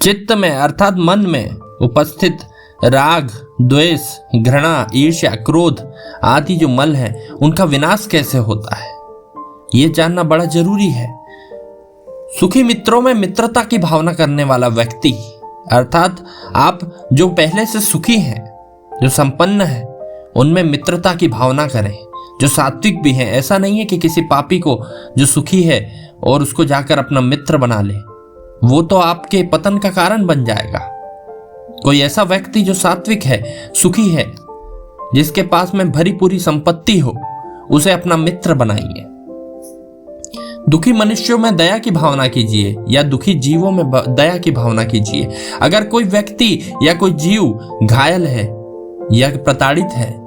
चित्त में अर्थात मन में उपस्थित राग, द्वेष, घृणा, ईर्ष्या, क्रोध आदि जो मल है उनका विनाश कैसे होता है, ये जानना बड़ा जरूरी है। सुखी मित्रों में मित्रता की भावना करने वाला व्यक्ति, अर्थात आप जो पहले से सुखी हैं, जो संपन्न है, उनमें मित्रता की भावना करें, जो सात्विक भी हैं। ऐसा नहीं है कि किसी पापी को जो सुखी है और उसको जाकर अपना मित्र बना ले, वो तो आपके पतन का कारण बन जाएगा। कोई ऐसा व्यक्ति जो सात्विक है, सुखी है, जिसके पास में भरी पूरी संपत्ति हो, उसे अपना मित्र बनाइए। दुखी मनुष्यों में दया की भावना कीजिए या दुखी जीवों में दया की भावना कीजिए। अगर कोई व्यक्ति या कोई जीव घायल है या प्रताड़ित है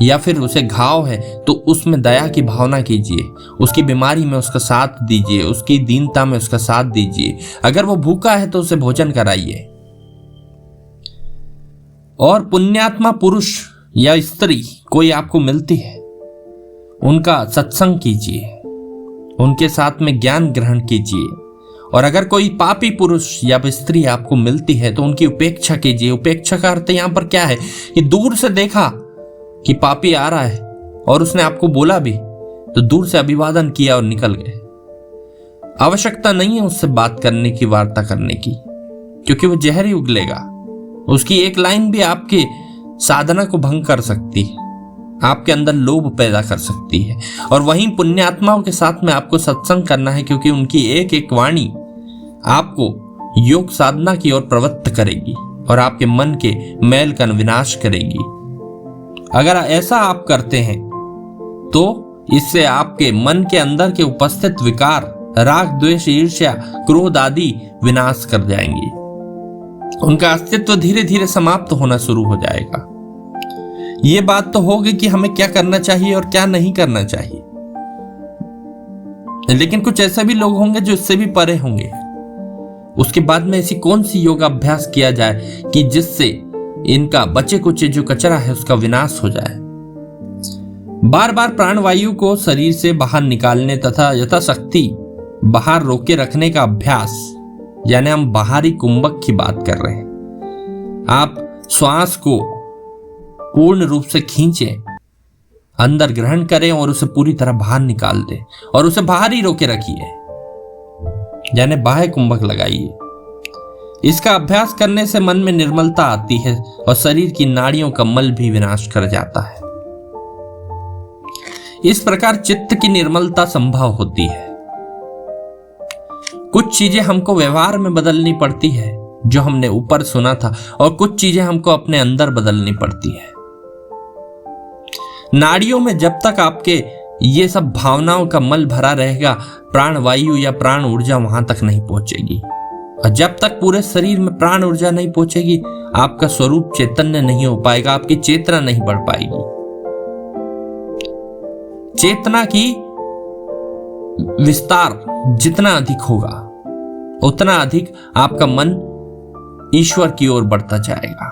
या फिर उसे घाव है, तो उसमें दया की भावना कीजिए। उसकी बीमारी में उसका साथ दीजिए, उसकी दीनता में उसका साथ दीजिए। अगर वो भूखा है तो उसे भोजन कराइए। और पुण्यात्मा पुरुष या स्त्री कोई आपको मिलती है, उनका सत्संग कीजिए, उनके साथ में ज्ञान ग्रहण कीजिए। और अगर कोई पापी पुरुष या स्त्री आपको मिलती है तो उनकी उपेक्षा कीजिए। उपेक्षा का अर्थ यहाँ पर क्या है कि दूर से देखा कि पापी आ रहा है और उसने आपको बोला भी, तो दूर से अभिवादन किया और निकल गए। आवश्यकता नहीं है उससे बात करने की, वार्ता करने की, क्योंकि वो जहर ही उगलेगा। उसकी एक लाइन भी आपकी साधना को भंग कर सकती है, आपके अंदर लोभ पैदा कर सकती है। और वहीं पुण्यात्माओं के साथ में आपको सत्संग करना है, क्योंकि उनकी एक एक वाणी आपको योग साधना की ओर प्रवृत्त करेगी और आपके मन के मैल का विनाश करेगी। अगर ऐसा आप करते हैं तो इससे आपके मन के अंदर के उपस्थित विकार, राग, द्वेष, ईर्ष्या, क्रोध आदि विनाश कर जाएंगे। उनका अस्तित्व धीरे धीरे समाप्त होना शुरू हो जाएगा। ये बात तो होगी कि हमें क्या करना चाहिए और क्या नहीं करना चाहिए, लेकिन कुछ ऐसे भी लोग होंगे जो इससे भी परे होंगे। उसके बाद में ऐसी कौन सी योग अभ्यास किया जाए कि जिससे इनका बचे कुचे जो कचरा है उसका विनाश हो जाए। बार बार प्राणवायु को शरीर से बाहर निकालने तथा यथाशक्ति बाहर रोके रखने का अभ्यास, यानी हम बाहरी कुंभक की बात कर रहे हैं। आप श्वास को पूर्ण रूप से खींचें, अंदर ग्रहण करें और उसे पूरी तरह बाहर निकाल दें और उसे बाहर ही रोके रखिए, यानी बाह्य कुंभक लगाइए। इसका अभ्यास करने से मन में निर्मलता आती है और शरीर की नाड़ियों का मल भी विनाश कर जाता है। इस प्रकार चित्त की निर्मलता संभव होती है। कुछ चीजें हमको व्यवहार में बदलनी पड़ती है जो हमने ऊपर सुना था, और कुछ चीजें हमको अपने अंदर बदलनी पड़ती है। नाड़ियों में जब तक आपके ये सब भावनाओं का मल भरा रहेगा, प्राण वायु या प्राण ऊर्जा वहां तक नहीं पहुंचेगी। और जब तक पूरे शरीर में प्राण ऊर्जा नहीं पहुंचेगी, आपका स्वरूप चैतन्य नहीं हो पाएगा, आपकी चेतना नहीं बढ़ पाएगी। चेतना की विस्तार जितना अधिक होगा, उतना अधिक आपका मन ईश्वर की ओर बढ़ता जाएगा।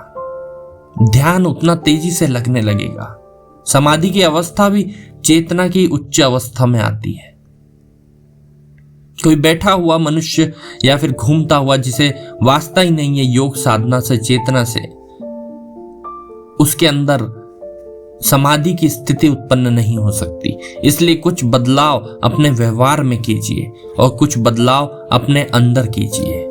ध्यान उतना तेजी से लगने लगेगा। समाधि की अवस्था भी चेतना की उच्च अवस्था में आती है। कोई बैठा हुआ मनुष्य या फिर घूमता हुआ जिसे वास्ता ही नहीं है योग साधना से, चेतना से, उसके अंदर समाधि की स्थिति उत्पन्न नहीं हो सकती। इसलिए कुछ बदलाव अपने व्यवहार में कीजिए और कुछ बदलाव अपने अंदर कीजिए।